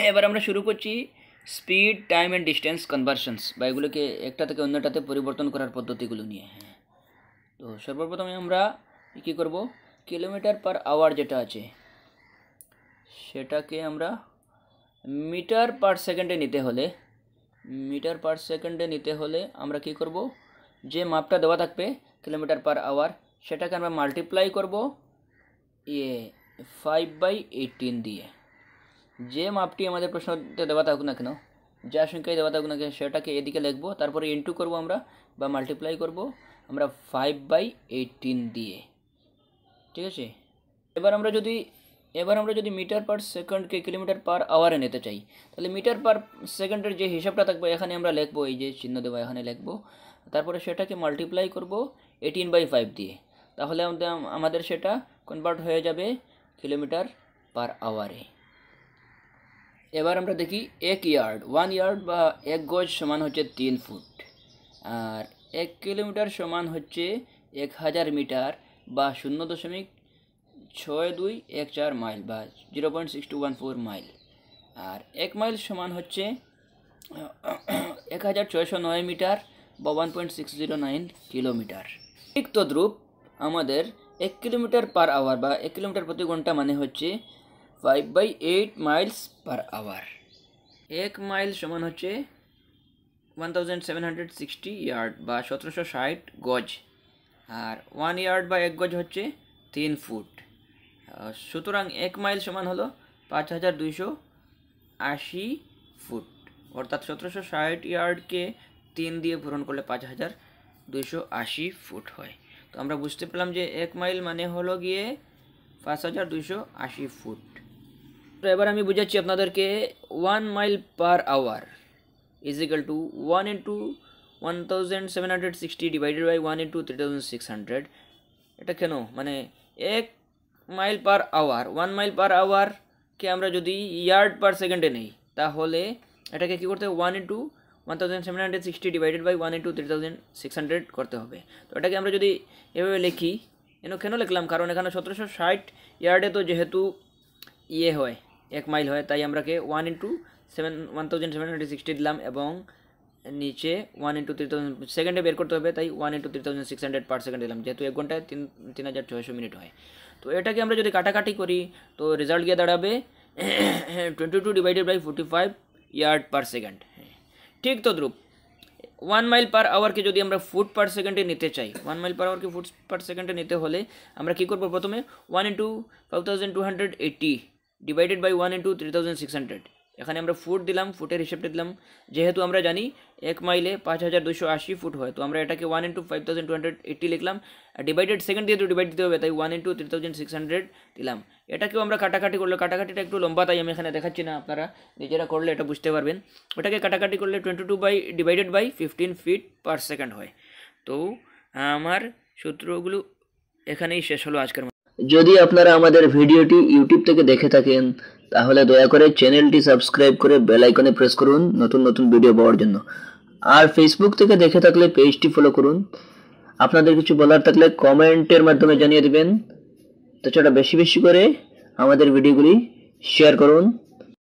এবার আমরা শুরু করছি speed, time and distance conversions বা এগুলোকে একটা থেকে অন্যটাতে পরিবর্তন করার পদ্ধতিগুলো নিয়ে। তো সর্বপ্রথমে আমরা কী করব, কিলোমিটার পার আওয়ার যেটা আছে সেটাকে আমরা মিটার পার সেকেন্ডে নিতে হলে আমরা কি করব, যে মাপটা দেওয়া থাকবে কিলোমিটার পার আওয়ার সেটাকে আমরা মাল্টিপ্লাই করব 5/18 দিয়ে। যে মাপটি আমাদের প্রশ্নতে দেওয়া থাকুক না কেন, যা সংখ্যায় দেওয়া থাকুক না কেন সেটাকে এদিকে লিখব, তারপরে ইন্টু করব আমরা বা মাল্টিপ্লাই করব আমরা 5/18 দিয়ে। ঠিক আছে, এবার আমরা যদি মিটার পার সেকেন্ডকে কিলোমিটার পার আওয়ারে নিতে চাই, তাহলে মিটার পার সেকেন্ডের যে হিসাবটা থাকবে এখানে আমরা লিখবো, এই যে চিহ্ন দেবো এখানে লিখবো, তারপরে সেটাকে মাল্টিপ্লাই করব 18/5 দিয়ে। তাহলে আমাদের সেটা কনভার্ট হয়ে যাবে কিলোমিটার পার আওয়ারে। এবার আমরা দেখি 1 ইয়ার্ড বা 1 গজ সমান হচ্ছে 3 ফুট, আর 1 কিলোমিটার সমান হচ্ছে 1000 মিটার বা 0.6214 মাইল বা 0.6214 মাইল, আর 1 মাইল সমান হচ্ছে 1609 মিটার বা 1.609 কিলোমিটার। ঠিক তদ্রূপ আমাদের 1 কিলোমিটার পার আওয়ার বা 1 কিলোমিটার প্রতি ঘন্টা মানে হচ্ছে 5/8 মাইলস পার আওয়ার। 1 মাইল সমান হচ্ছে 1760 ইয়ার্ড বা 1760 গজ, আর 1 ইয়ার্ড বা 1 গজ হচ্ছে 3 ফুট। সুতরাং 1 মাইল সমান হলো 5280 ফুট, অর্থাৎ 1760 ইয়ার্ডকে 3 দিয়ে পূরণ করলে 5280 ফুট হয়। তো আমরা বুঝতে পেলাম যে 1 মাইল মানে হলো গিয়ে 5280 ফুট। তো এবার আমি বুঝাচ্ছি আপনাদেরকে 1 mile per hour is equal to 1 into 1760 divided by 1 into 3600। এটা কেন, মানে 1 mile per hour, 1 mile per আওয়ারকে আমরা যদি ইয়ার্ড পার সেকেন্ডে নেই তাহলে এটাকে কী করতে হবে, 1 ইন্টু 1760 ডিভাইডেড বাই 1 ইন্টু 3600 করতে হবে। তো এটাকে আমরা যদি এভাবে লিখি, কেন লিখলাম, কারণ এখানে 1760 ইয়ার্ডে তো যেহেতু হয় 1 মাইল হয়, তাই আমরাকে 1 ইন্টু 1760 দিলাম এবং নিচে 1 ইন্টু 3000 সেকেন্ডে বের করতে হবে, তাই 1 ইন্টু 3600 পার সেকেন্ড দিলাম, যেহেতু 1 ঘন্টায় 3600 মিনিট হয়। তো এটাকে আমরা যদি কাটাকাটি করি তো রেজাল্ট গিয়ে দাঁড়াবে 22 divided by 45 yard per second. ঠিক তদ্রূপ 1 মাইল পার আওয়ারকে যদি আমরা ফুট পার সেকেন্ডে নিতে চাই, 1 মাইল পার আওয়ারকে ফুট পার সেকেন্ডে নিতে হলে আমরা কী করবো, প্রথমে 1 ইন্টু 5280 ডিভাইডেড বাই 1 ইন্টু 3600, এখানে আমরা ফুট দিলাম, ফুটের হিসেবটা দিলাম, যেহেতু আমরা জানি 1 মাইলে 5280 ফুট হয়, তো আমরা এটাকে 1 ইন্টু 5280 লিখলাম, ডিভাইডেড সেকেন্ড দিয়ে তো ডিভাইড দিতে হবে, তাই 1 ইন্টু 3600 দিলাম। এটাকেও আমরা কাটাকাটি করলে, কাটাকাটিটা একটু লম্বা তাই আমি এখানে দেখাচ্ছি না, আপনারা নিজেরা করলে এটা বুঝতে পারবেন। ওটাকে কাটাকাটি করলে 22 divided by 15 feet per second হয়। তো আমার সূত্রগুলো এখানেই শেষ হলো আজকের। যদি আপনারা আমাদের ভিডিওটি ইউটিউব থেকে দেখে থাকেন তাহলে দয়া করে চ্যানেলটি সাবস্ক্রাইব করে বেল আইকনে প্রেস করুন নতুন নতুন ভিডিও পাওয়ার জন্য, আর ফেসবুক থেকে দেখে থাকলে পেজটি ফলো করুন। আপনাদের কিছু বলার থাকলে কমেন্টের মাধ্যমে জানিয়ে দিবেন। তাছাড়া বেশি বেশি করে আমাদের ভিডিওগুলি শেয়ার করুন।